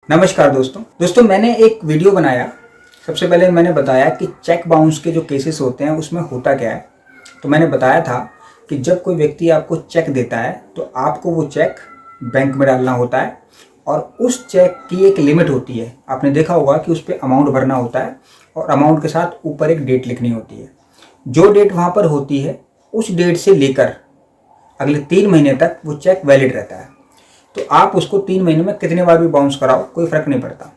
नमस्कार दोस्तों मैंने एक वीडियो बनाया। सबसे पहले मैंने बताया कि चेक बाउंस के जो केसेस होते हैं उसमें होता क्या है। तो मैंने बताया था कि जब कोई व्यक्ति आपको चेक देता है तो आपको वो चेक बैंक में डालना होता है और उस चेक की एक लिमिट होती है। आपने देखा होगा कि उस पर अमाउंट भरना होता है और अमाउंट के साथ ऊपर एक डेट लिखनी होती है। जो डेट वहाँ पर होती है उस डेट से लेकर अगले 3 महीने तक वो चेक वैलिड रहता है। तो आप उसको 3 महीने में कितने बार भी बाउंस कराओ कोई फ़र्क नहीं पड़ता।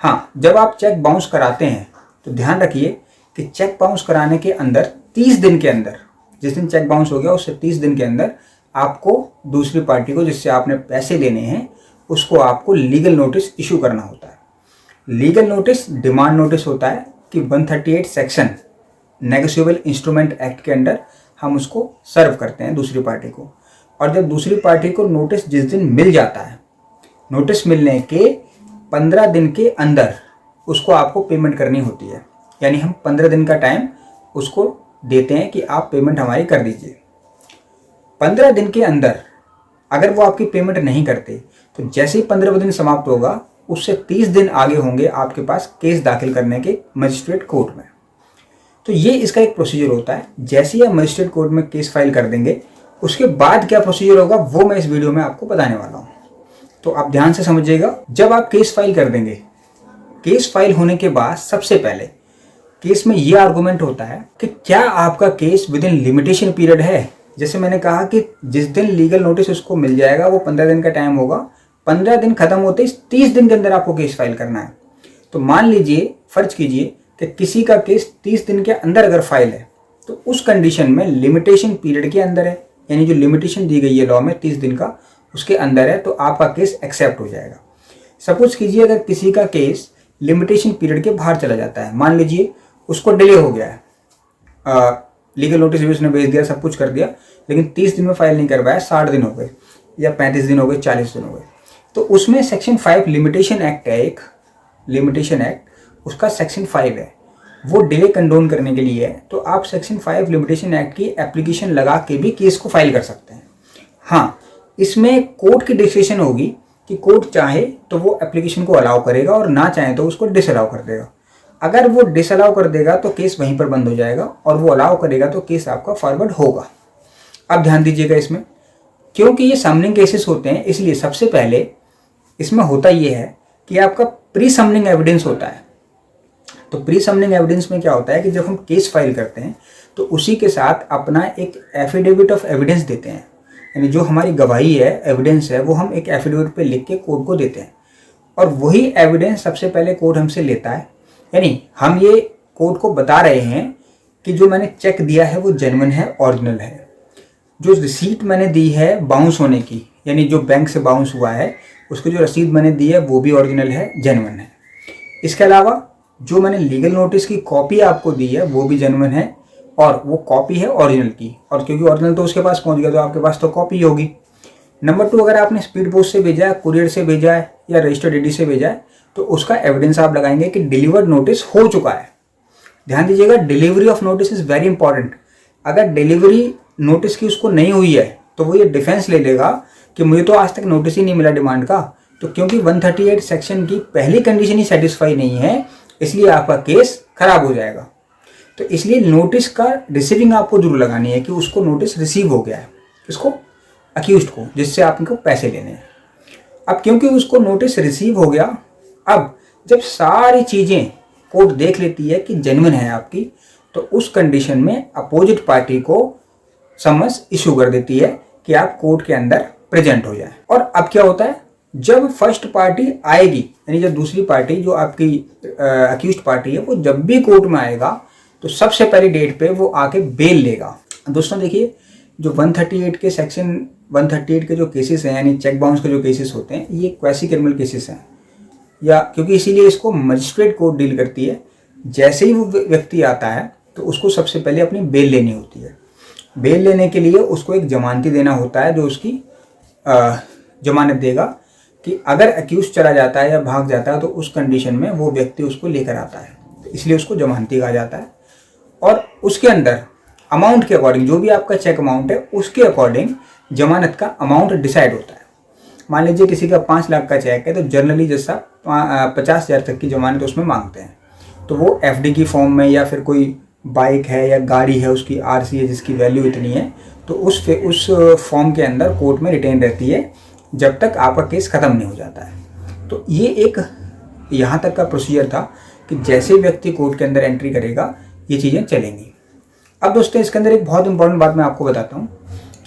हाँ, जब आप चेक बाउंस कराते हैं तो ध्यान रखिए कि चेक बाउंस कराने के अंदर 30 दिन के अंदर, जिस दिन चेक बाउंस हो गया उससे 30 दिन के अंदर आपको दूसरी पार्टी को जिससे आपने पैसे लेने हैं उसको आपको लीगल नोटिस इशू करना होता है। लीगल नोटिस डिमांड नोटिस होता है कि 138 सेक्शन नेगोशिएबल इंस्ट्रूमेंट एक्ट के अंदर हम उसको सर्व करते हैं दूसरी पार्टी को। और जब दूसरी पार्टी को नोटिस जिस दिन मिल जाता है, नोटिस मिलने के 15 दिन के अंदर उसको आपको पेमेंट करनी होती है। यानी हम 15 दिन का टाइम उसको देते हैं कि आप पेमेंट हमारी कर दीजिए। 15 दिन के अंदर अगर वो आपकी पेमेंट नहीं करते तो जैसे ही 15 दिन समाप्त होगा उससे 30 दिन आगे होंगे आपके पास केस दाखिल करने के मजिस्ट्रेट कोर्ट में। तो ये इसका एक प्रोसीजर होता है। जैसे ही आप मजिस्ट्रेट कोर्ट में केस फाइल कर देंगे उसके बाद क्या प्रोसीजर होगा वो मैं इस वीडियो में आपको बताने वाला हूँ। तो आप ध्यान से समझिएगा। जब आप केस फाइल कर देंगे, केस फाइल होने के बाद सबसे पहले केस में ये आर्गूमेंट होता है कि क्या आपका case with in limitation period है। जैसे मैंने कहा कि जिस दिन लीगल नोटिस उसको मिल जाएगा वो 15 दिन का टाइम होगा। 15 दिन खत्म होते ही 30 दिन के अंदर आपको केस फाइल करना है। तो मान लीजिए, फर्ज कीजिए कि किसी का केस 30 दिन के अंदर अगर फाइल है तो उस कंडीशन में लिमिटेशन पीरियड के अंदर है, यानी जो लिमिटेशन दी गई है लॉ में 30 दिन का उसके अंदर है, तो आपका केस एक्सेप्ट हो जाएगा। सपोज कीजिए अगर किसी का केस लिमिटेशन पीरियड के बाहर चला जाता है, मान लीजिए उसको डिले हो गया है, लीगल नोटिस भी उसने भेज दिया, सब कुछ कर दिया, लेकिन 30 दिन में फाइल नहीं कर पाया, 60 दिन हो गए या 35 दिन हो गए, 40 दिन हो गए, तो उसमें सेक्शन 5 लिमिटेशन एक्ट है, एक लिमिटेशन एक्ट उसका सेक्शन 5 है, वो डिले कंडोन करने के लिए है। तो आप सेक्शन 5 लिमिटेशन एक्ट की एप्लीकेशन लगा के भी केस को फाइल कर सकते हैं। हाँ, इसमें कोर्ट की डिस्क्रिप्शन होगी कि कोर्ट चाहे तो वो एप्लीकेशन को अलाउ करेगा और ना चाहे तो उसको डिसअलाउ कर देगा। अगर वो डिसअलाउ कर देगा तो केस वहीं पर बंद हो जाएगा और वो अलाउ करेगा तो केस आपका फॉरवर्ड होगा। अब ध्यान दीजिएगा इसमें, क्योंकि ये समनिंग केसेस होते हैं इसलिए सबसे पहले इसमें होता ये है कि आपका प्री समनिंग एविडेंस होता है। तो प्री समनिंग एविडेंस में क्या होता है कि जब हम केस फाइल करते हैं तो उसी के साथ अपना एक एफिडेविट ऑफ एविडेंस देते हैं, यानी जो हमारी गवाही है, एविडेंस है, वो हम एक एफिडेविट पे लिख के कोर्ट को देते हैं और वही एविडेंस सबसे पहले कोर्ट हमसे लेता है। यानी हम ये कोर्ट को बता रहे हैं कि जो मैंने चेक दिया है वो जेन्युइन है, ओरिजिनल है। जो रिसीट मैंने दी है बाउंस होने की, यानी जो बैंक से बाउंस हुआ है उसको जो रसीद मैंने दी है वो भी ओरिजिनल है, जेन्युइन है। इसके अलावा जो मैंने लीगल नोटिस की कॉपी आपको दी है वो भी जेन्युइन है और वो कॉपी है ओरिजिनल की, और क्योंकि ओरिजिनल तो उसके पास पहुंच गया तो आपके पास तो कॉपी होगी। नंबर 2, अगर आपने स्पीड पोस्ट से भेजा है, कुरियर से भेजा है या रजिस्टर्ड डीडी से भेजा है तो उसका एविडेंस आप लगाएंगे कि डिलीवर्ड नोटिस हो चुका है। ध्यान दीजिएगा, delivery of notice is very important. अगर डिलीवरी नोटिस की उसको नहीं हुई है तो वो ये डिफेंस ले लेगा कि मुझे तो आज तक नोटिस ही नहीं मिला डिमांड का, तो क्योंकि 138 सेक्शन की पहली कंडीशन ही सेटिस्फाई नहीं है इसलिए आपका केस खराब हो जाएगा। तो इसलिए नोटिस का रिसीविंग आपको जरूर लगानी है कि उसको नोटिस रिसीव हो गया है, किसको, अक्यूज्ड को, जिससे आपको पैसे लेने हैं। अब क्योंकि उसको नोटिस रिसीव हो गया, अब जब सारी चीज़ें कोर्ट देख लेती है कि जेन्युइन है आपकी, तो उस कंडीशन में अपोजिट पार्टी को समन्स इशू कर देती है कि आप कोर्ट के अंदर प्रेजेंट हो जाए। और अब क्या होता है, जब फर्स्ट पार्टी आएगी, यानी जब दूसरी पार्टी जो आपकी अक्यूज्ड पार्टी है वो जब भी कोर्ट में आएगा तो सबसे पहली डेट पे वो आके बेल लेगा। दोस्तों देखिए, जो 138 के सेक्शन 138 के जो केसेस हैं, यानी चेक बाउंस के जो केसेस होते हैं, ये क्वैसी क्रिमिनल केसेस हैं, या क्योंकि इसीलिए इसको मजिस्ट्रेट कोर्ट डील करती है। जैसे ही वो व्यक्ति आता है तो उसको सबसे पहले अपनी बेल लेनी होती है। बेल लेने के लिए उसको एक जमानती देना होता है जो उसकी जमानत देगा कि अगर अक्यूज चला जाता है या भाग जाता है तो उस कंडीशन में वो व्यक्ति उसको लेकर आता है, तो इसलिए उसको जमानती कहा जाता है। और उसके अंदर अमाउंट के अकॉर्डिंग, जो भी आपका चेक अमाउंट है उसके अकॉर्डिंग जमानत का अमाउंट डिसाइड होता है। मान लीजिए किसी का 5 लाख का चेक है तो जनरली जैसा 50,000 तक की जमानत उसमें मांगते हैं। तो वो एफडी की फॉर्म में या फिर कोई बाइक है या गाड़ी है उसकी आरसी है जिसकी वैल्यू इतनी है, तो उस फॉर्म के अंदर कोर्ट में रिटेन रहती है जब तक आपका केस ख़त्म नहीं हो जाता है। तो ये एक यहाँ तक का प्रोसीजर था कि जैसे व्यक्ति कोर्ट के अंदर एंट्री करेगा ये चीज़ें चलेंगी। अब दोस्तों इसके अंदर एक बहुत इंपॉर्टेंट बात मैं आपको बताता हूँ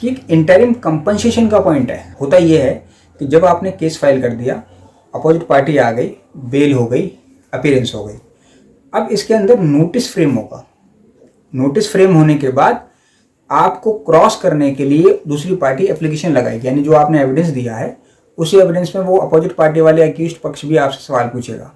कि एक इंटरिम कंपनसेशन का पॉइंट है। होता ये है कि जब आपने केस फाइल कर दिया, अपोजिट पार्टी आ गई, बेल हो गई, अपीयरेंस हो गई, अब इसके अंदर नोटिस फ्रेम होगा। नोटिस फ्रेम होने के बाद आपको क्रॉस करने के लिए दूसरी पार्टी एप्लीकेशन लगाएगी, यानी जो आपने एविडेंस दिया है उसी एविडेंस में वो अपोजिट पार्टी वाले अक्यूज्ड पक्ष भी आपसे सवाल पूछेगा।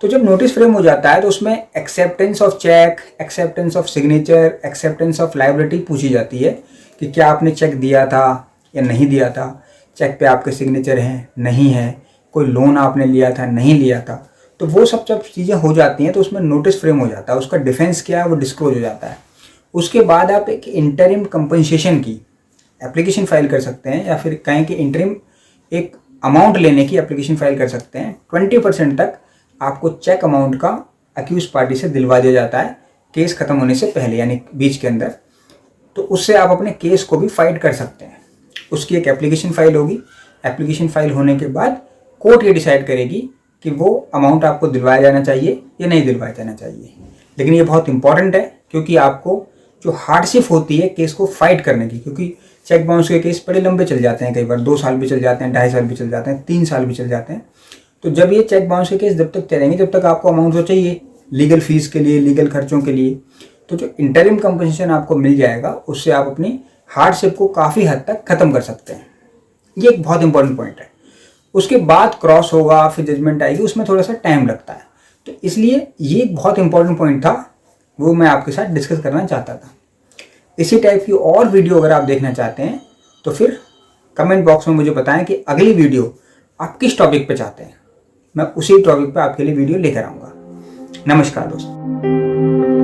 तो जब नोटिस फ्रेम हो जाता है तो उसमें acceptance of cheque, acceptance of signature, acceptance of liability पूछी जाती है कि क्या आपने चेक दिया था या नहीं दिया था, चेक पे आपके सिग्नेचर हैं नहीं है, कोई लोन आपने लिया था नहीं लिया था। तो वो सब चीज़ें हो जाती हैं तो उसमें नोटिस फ्रेम हो जाता है, उसका डिफेंस क्या है वो डिस्क्लोज हो जाता है। उसके बाद आप एक इंटरिम कंपनसेशन की एप्लीकेशन फाइल कर सकते हैं या फिर कहें कि इंटरिम एक अमाउंट लेने की एप्लीकेशन फाइल कर सकते हैं। 20% तक आपको चेक अमाउंट का अक्यूज पार्टी से दिलवा दिया जाता है केस ख़त्म होने से पहले, यानी बीच के अंदर। तो उससे आप अपने केस को भी फाइट कर सकते हैं। उसकी एक एप्लीकेशन फाइल होगी। एप्लीकेशन फाइल होने के बाद कोर्ट ये डिसाइड करेगी कि वो अमाउंट आपको दिलवाया जाना चाहिए या नहीं दिलवाया जाना चाहिए। लेकिन ये बहुत इंपॉर्टेंट है क्योंकि आपको जो हार्डशिप होती है केस को फाइट करने की, क्योंकि चेक बाउंस के केस बड़े लंबे चल जाते हैं, कई बार 2 साल भी चल जाते हैं, 2.5 साल भी चल जाते हैं, 3 साल भी चल जाते हैं। तो जब ये चेक बाउंस के केस जब तक चलेंगे जब तक आपको अमाउंट तो चाहिए लीगल फीस के लिए, लीगल खर्चों के लिए। तो जो इंटरिम कंपनसेशन आपको मिल जाएगा उससे आप अपनी हार्डशिप को काफ़ी हद तक ख़त्म कर सकते हैं। ये एक बहुत इंपॉर्टेंट पॉइंट है। उसके बाद क्रॉस होगा, फिर जजमेंट आएगी, उसमें थोड़ा सा टाइम लगता है। तो इसलिए ये एक बहुत इंपॉर्टेंट पॉइंट था, वो मैं आपके साथ डिस्कस करना चाहता था। इसी टाइप की और वीडियो अगर आप देखना चाहते हैं तो फिर कमेंट बॉक्स में मुझे बताएं कि अगली वीडियो आप किस टॉपिक पे चाहते हैं। मैं उसी टॉपिक पे आपके लिए वीडियो लेकर आऊँगा। नमस्कार दोस्तों।